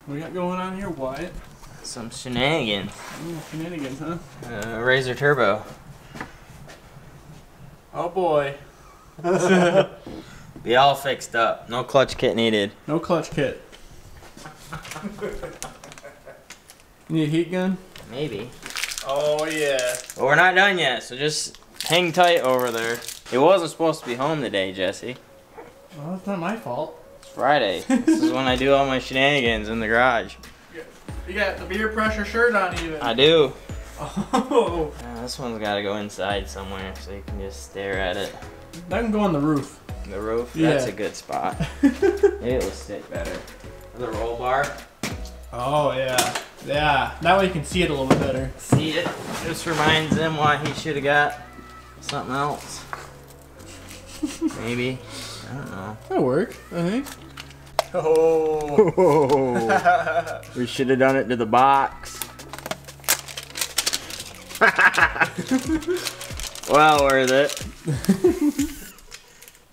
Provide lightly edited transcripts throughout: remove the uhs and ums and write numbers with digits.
What do you got going on here, Wyatt? Some shenanigans. Ooh, shenanigans, huh? RZR Turbo. Oh boy. Be all fixed up. No clutch kit needed. No clutch kit. Need a heat gun? Maybe. Oh yeah. But we're not done yet, so just hang tight over there. It wasn't supposed to be home today, Jesse. Well, it's not my fault. It's Friday. This is when I do all my shenanigans in the garage. You got the beer pressure shirt on even. I do. Oh. This one's got to go inside somewhere so you can just stare at it. That can go on the roof. The roof? Yeah. That's a good spot. Maybe it'll stick better. The roll bar. Oh yeah. Yeah. That way you can see it a little bit better. See it? Just reminds him why he should have got something else. Maybe. I don't know. That'll work, I think. Oh. We should have done it to the box. Well worth it.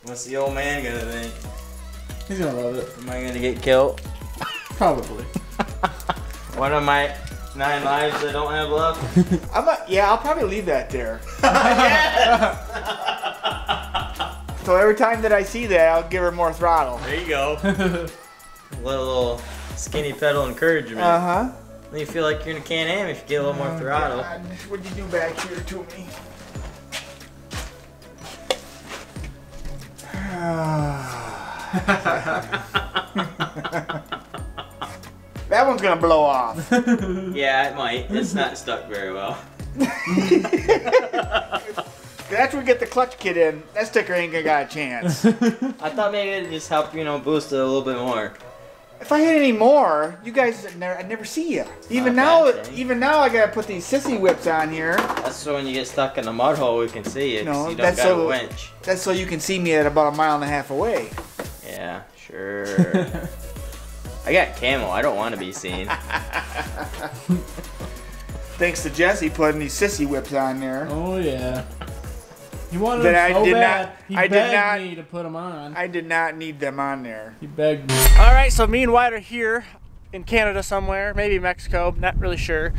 What's the old man gonna think? He's gonna love it. Am I gonna get killed? Probably. One of my 9 lives I don't have left? Yeah, I'll probably leave that there. Yes! So every time that I see that, I'll give her more throttle. There you go. A little skinny pedal encouragement. Uh-huh. Then you feel like you're in a Can-Am if you get a little more throttle. God, what'd you do back here to me? That one's gonna blow off. Yeah, it might. It's not stuck very well. After we get the clutch kit in, that sticker ain't gonna got a chance. I thought maybe it'd just help, you know, boost it a little bit more. If I hit any more, you guys, I'd never see you. Even now, I gotta put these sissy whips on here. That's so when you get stuck in the mud hole, we can see you. No, You don't that's got a so- winch. That's so you can see me at about 1.5 miles away. Yeah, sure. I got camo. I don't want to be seen. Thanks to Jesse putting these sissy whips on there. Oh yeah. He wanted That them I so did bad. not- He I did begged not- me to put them on. I did not need them on there. He begged me. All right, so me and Wyatt are here in Canada somewhere, maybe Mexico, not really sure.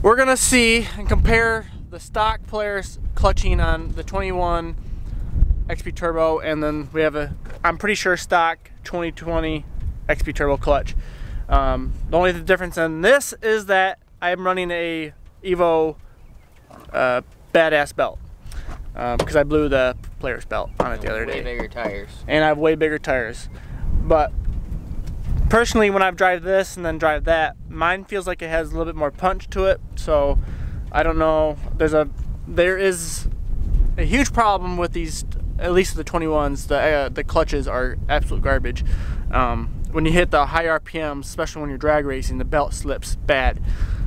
We're gonna see and compare the stock Polaris clutching on the 21 XP Turbo, and then we have I'm pretty sure stock 2020 XP Turbo clutch. The only difference in this is that I'm running a Evo badass belt because I blew the Polaris belt on it the other day. Way bigger tires. And I have way bigger tires. But personally, when I've drive this and then drive that, mine feels like it has a little bit more punch to it. So I don't know. There is a huge problem with these, at least the 21s. The clutches are absolute garbage. When you hit the high RPMs, especially when you're drag racing, the belt slips bad.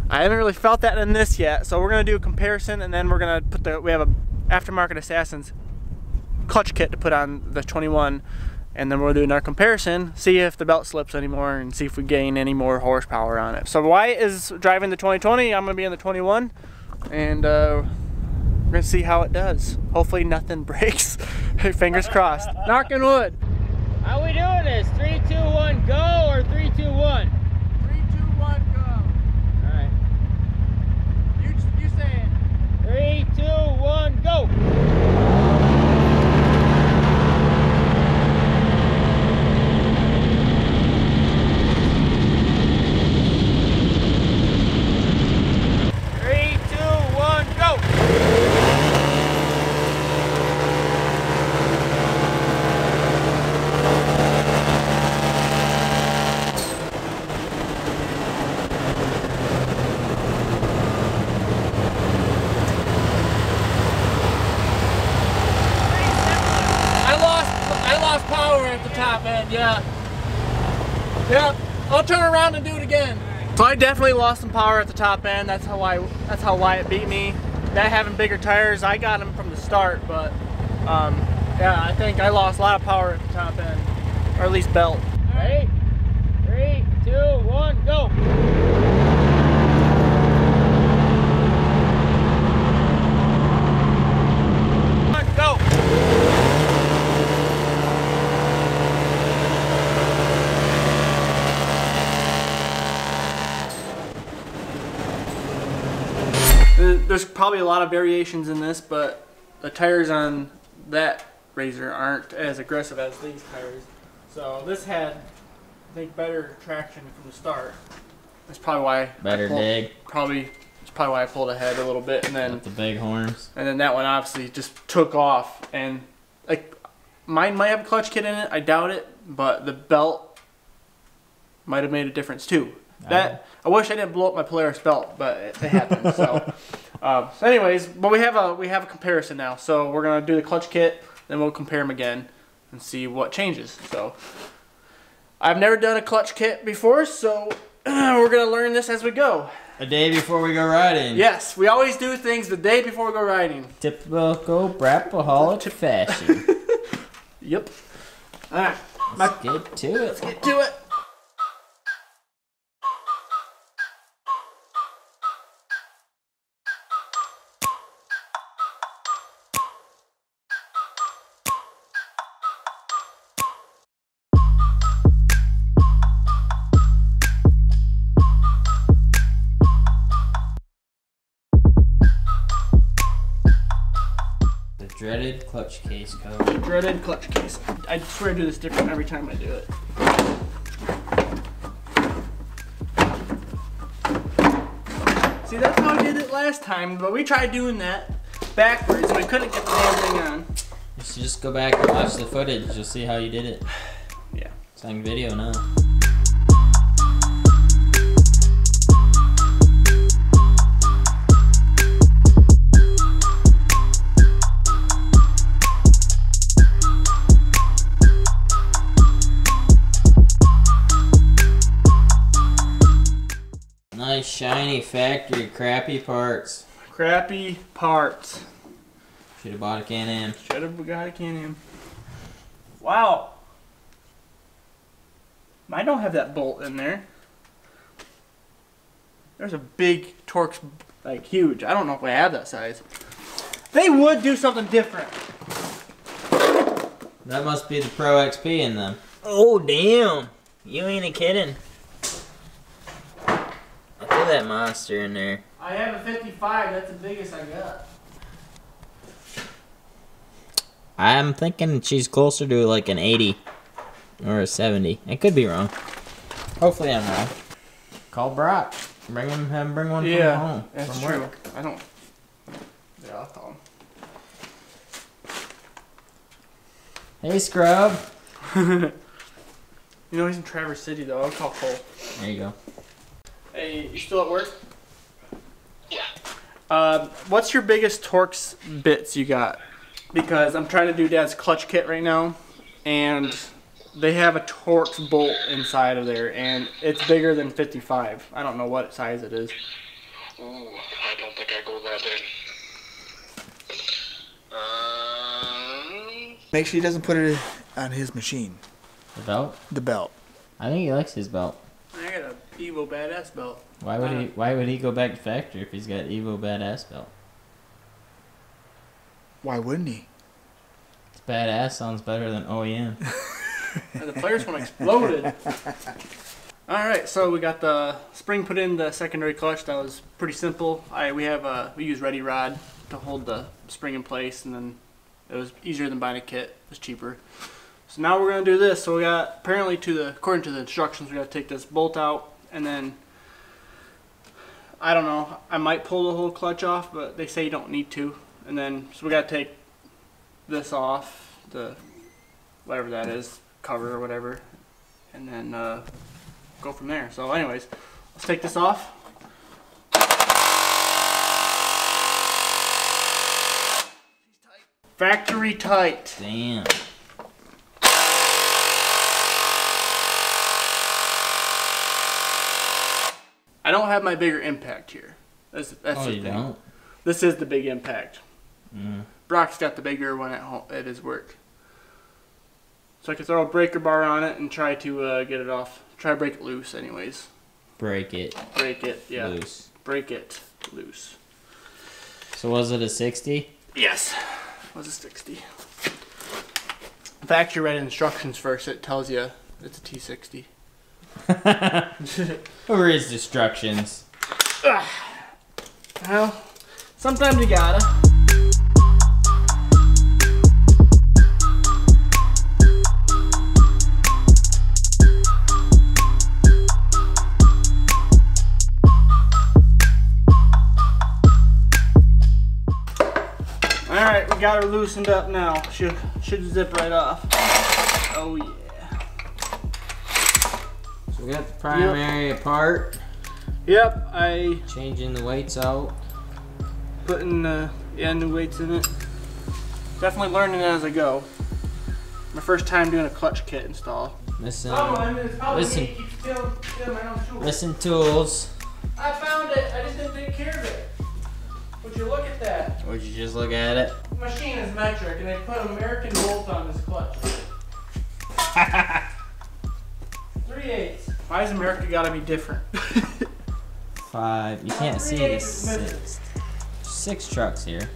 I haven't really felt that in this yet, so we're gonna do a comparison, and then we're gonna we have a aftermarket Assassin's clutch kit to put on the 21, and then we'll do another comparison, see if the belt slips anymore, and see if we gain any more horsepower on it. So Wyatt is driving the 2020, I'm gonna be in the 21, and we're gonna see how it does. Hopefully nothing breaks. Fingers crossed. Knocking wood. How we doing this? 3, 2, 1, go, or 3, 2, 1? 3, 2, 1, go. Alright. You say it. 3, 2, 1, go! Top end, yeah. Yep, I'll turn around and do it again. So I definitely lost some power at the top end. That's how Wyatt beat me. That having bigger tires, I got him from the start, but yeah, I think I lost a lot of power at the top end, or at least belt. Ready? 3, 2, 1, go! And there's probably a lot of variations in this, but the tires on that RZR aren't as aggressive as these tires. So this had, I think, better traction from the start. That's probably why. Better dig. It's probably why I pulled ahead a little bit, and then with the big horns. And then that one obviously just took off, and like mine might have a clutch kit in it. I doubt it, but the belt might have made a difference too. I wish I didn't blow up my Polaris belt, but it happened. So anyways, but we have a comparison now. So we're gonna do the clutch kit, then we'll compare them again and see what changes. So I've never done a clutch kit before, so we're gonna learn this as we go. A day before we go riding. Yes, we always do things the day before we go riding. Typical Brapaholic fashion. Yep. All right, let's get to it. Let's get to it. Dreaded clutch case code. Dreaded clutch case. I swear I do this different every time I do it. See, that's how I did it last time, but we tried doing that backwards and we couldn't get the damn thing on. You should just go back and watch the footage. You'll see how you did it. Yeah. It's on video now. Nice shiny factory crappy parts. Crappy parts. Should have bought a Can-Am. Should have got a Can-Am. Wow. I don't have that bolt in there. There's a big Torx, like huge. I don't know if I have that size. They would do something different. That must be the Pro XP in them. Oh damn! You ain't kidding. Look at that monster in there. I have a 55. That's the biggest I got. I'm thinking she's closer to like an 80 or a 70. I could be wrong. Hopefully I'm wrong. Call Brock. Bring him. Have him bring one from home. That's from true. work. I don't. Yeah, I'll call him. Hey, Scrub. You know he's in Traverse City though. I'll call Cole. There you go. Hey, you still at work? Yeah. What's your biggest Torx bits you got? Because I'm trying to do Dad's clutch kit right now, and they have a Torx bolt inside of there, and it's bigger than 55. I don't know what size it is. Ooh, I don't think I go that big. Make sure he doesn't put it on his machine. The belt? The belt. I think he likes his belt. I got a Evo Badass belt. Why would he go back to factory if he's got Evo Badass belt? Why wouldn't he? It's badass sounds better than OEM. And the Polaris one exploded. Alright, so we got the spring put in the secondary clutch. That was pretty simple. We use Ready Rod to hold the spring in place, and then it was easier than buying a kit. It was cheaper. So now we're gonna do this. So we got, apparently according to the instructions, we gotta take this bolt out, and then I don't know, I might pull the whole clutch off, but they say you don't need to. And then, so we gotta take this off, the whatever that is, cover or whatever, and then go from there. So anyways, let's take this off. Factory tight. Damn. I don't have my bigger impact here. That's the you thing. don't? This is the big impact. Mm. Brock's got the bigger one at his work. So I can throw a breaker bar on it and try to get it off. Try to break it loose anyways. Break it. Break it, yeah. Loose. Break it loose. So was it a 60? Yes. It was a 60. In fact, you read instructions first. It tells you it's a T60. Who reads instructions? Well, Sometimes you gotta. Alright, we got her loosened up now. Should zip right off. Oh yeah. So we got the primary apart. Yep, Changing the weights out. putting new weights in it. Definitely learning as I go. My first time doing a clutch kit install. Missing tools. I found it. I just didn't take care of it. Would you look at that? Would you just look at it? The machine is metric, and they put an American bolt on this clutch. 3/8. Why is America gotta be different? 5. You can't see the 6. 6 trucks here.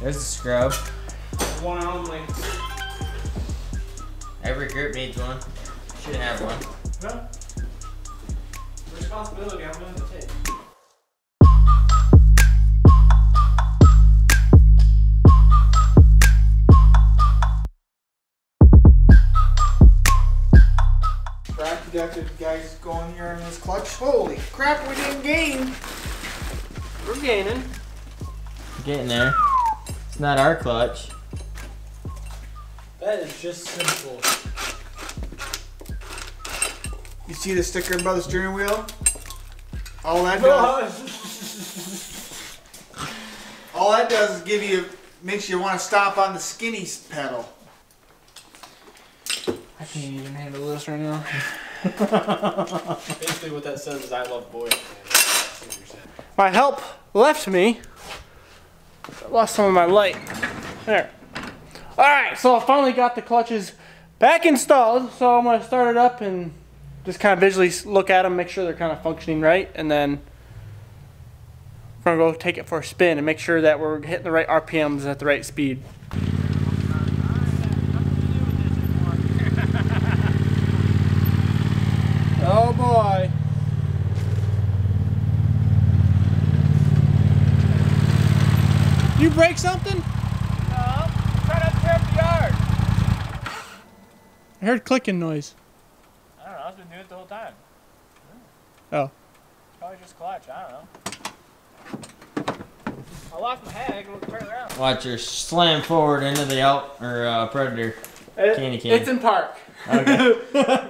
There's the scrub. One only. Every group needs one. Should have one. Well, responsibility I'm willing to take. Productive guys going here in this clutch. Holy crap, we didn't gain. We're gaining. Getting there. It's not our clutch. That is just simple. You see the sticker above the steering wheel? All that does, all that does is makes you want to stop on the skinny pedal. I can't even handle this right now. Basically what that says is I love boys. My help left me. I lost some of my light. There. Alright, so I finally got the clutches back installed. So I'm going to start it up and just kind of visually look at them, make sure they're kind of functioning right. And then we're going to go take it for a spin and make sure that we're hitting the right RPMs at the right speed. Oh boy. You break something? No, try not to tear up the yard. I heard clicking noise. I don't know, I've been doing it the whole time. Oh. Probably just clutch, I don't know. I lost my head, I can turn around. Watch her slam forward into the Predator candy cane. It's in park. Okay.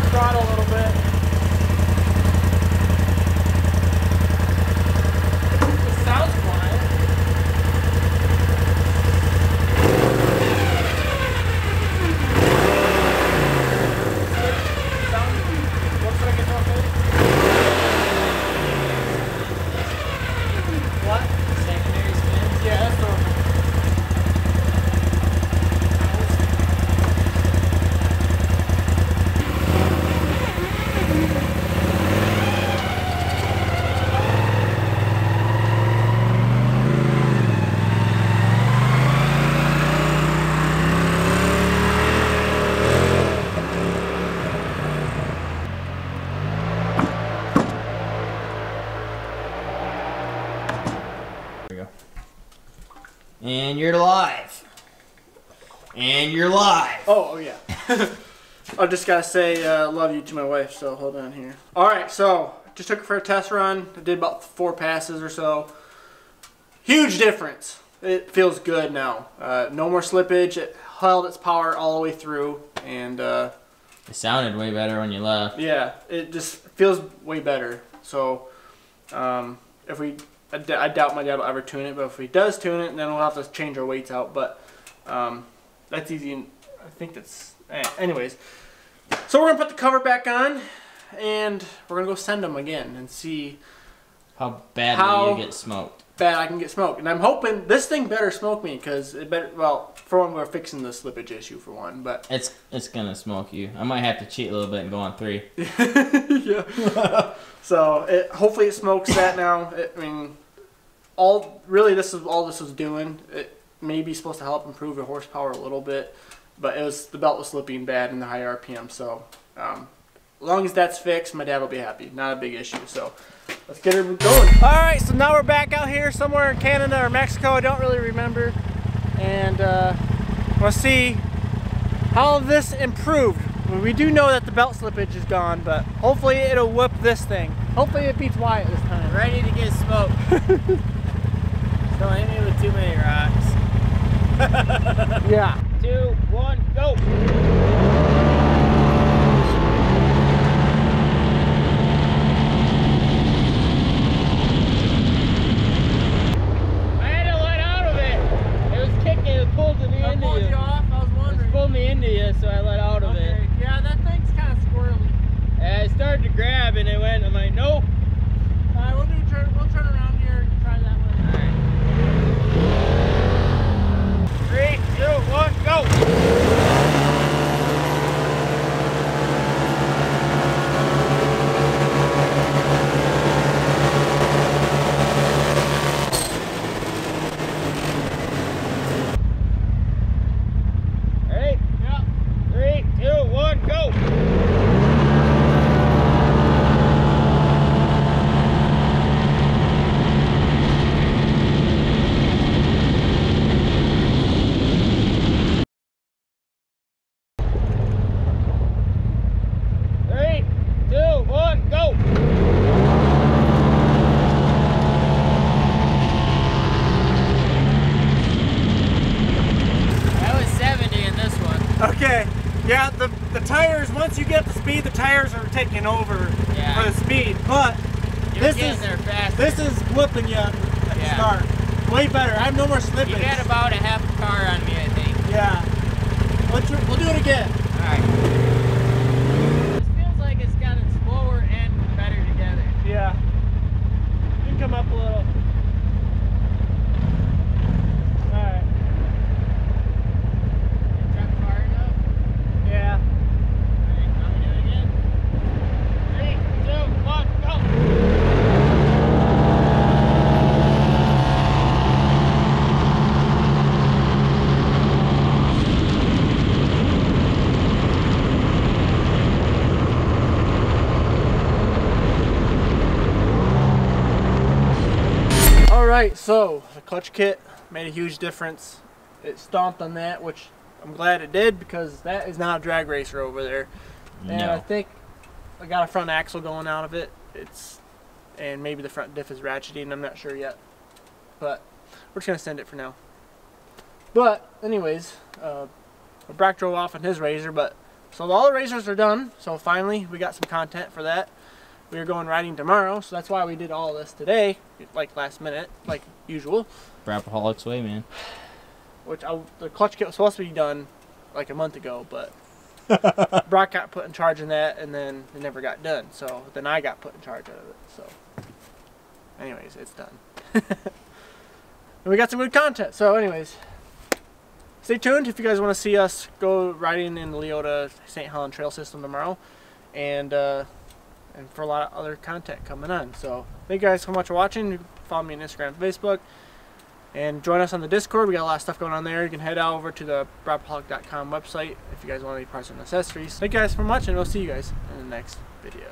Throttle a little bit. It sounds quiet. Looks like it's okay. What? Secondary spins? Yeah, that's normal. And you're live. And you're live. Oh yeah. I just gotta say love you to my wife, so hold on here. Alright, so just took her for a test run. I did about 4 passes or so. Huge difference. It feels good now. No more slippage. It held its power all the way through, and It sounded way better when you left. yeah, it just feels way better. So I doubt my dad will ever tune it, but if he does tune it, then we'll have to change our weights out. But that's easy, and I think that's... Anyways, so we're going to put the cover back on, and we're going to go send them again and see How badly you get smoked. bad I can get smoked. And I'm hoping this thing better smoke me, because it better, well, for one, we're fixing the slippage issue for one, but it's gonna smoke you. I might have to cheat a little bit and go on 3. yeah. So hopefully it smokes that now. I mean, this is all this was doing. It may be supposed to help improve the horsepower a little bit, but the belt was slipping bad in the high RPM. So as long as that's fixed, my dad will be happy. Not a big issue. So let's get her going. All right, so now we're back out here somewhere in Canada or Mexico. I don't really remember, and we'll see how this improved. We do know that the belt slippage is gone, but hopefully it'll whoop this thing. Hopefully it beats Wyatt this time. Ready to get smoked. Don't hit me with too many rocks. Yeah. 2, 1, go! I had to let out of it. It was kicking, it pulled me into you. Pulled you off? I was wondering. It pulled me into you, so I let out of it. Yeah, that thing's kind of squirrely. And I started to grab and it went, I'm like, nope. Alright, we'll turn around here and try that one. Alright. 3, 2, 1, go! Ready? Yeah. 3, 2, 1, go! Okay, yeah, the tires, once you get the speed, the tires are taking over for the speed, but this is whipping you at the start. Way better. I have no more slippage. You got about a half a car on me, I think. Yeah. We'll do it again. Alright. This feels like it's gotten slower and better together. Yeah. You can come up a little. Alright. Truck far enough? Yeah. Alright, I'm gonna do it again. 3, 2, 1, go! Alright, so the clutch kit made a huge difference. It stomped on that, which I'm glad it did, because that is not a drag racer over there. And No. I think I got a front axle going out of it. And maybe the front diff is ratcheting, I'm not sure yet. But we're just gonna send it for now. But anyways, Brock drove off on his razor, so all the razors are done. So finally we got some content for that. We are going riding tomorrow, so that's why we did all this today, like last minute, like usual. Rapaholics way, man. Which the clutch kit was supposed to be done like a month ago, but Brock got put in charge of that, and then it never got done. So then I got put in charge of it. So, anyways, it's done. And we got some good content. So, anyways, stay tuned if you guys want to see us go riding in the Leota St. Helen Trail System tomorrow, and for a lot of other content coming on. So thank you guys so much for watching. You can follow me on Instagram and Facebook, and join us on the Discord. We got a lot of stuff going on there. You can head over to the rapaholic.com website if you guys want any parts and accessories. Thank you guys so much, and we'll see you guys in the next video.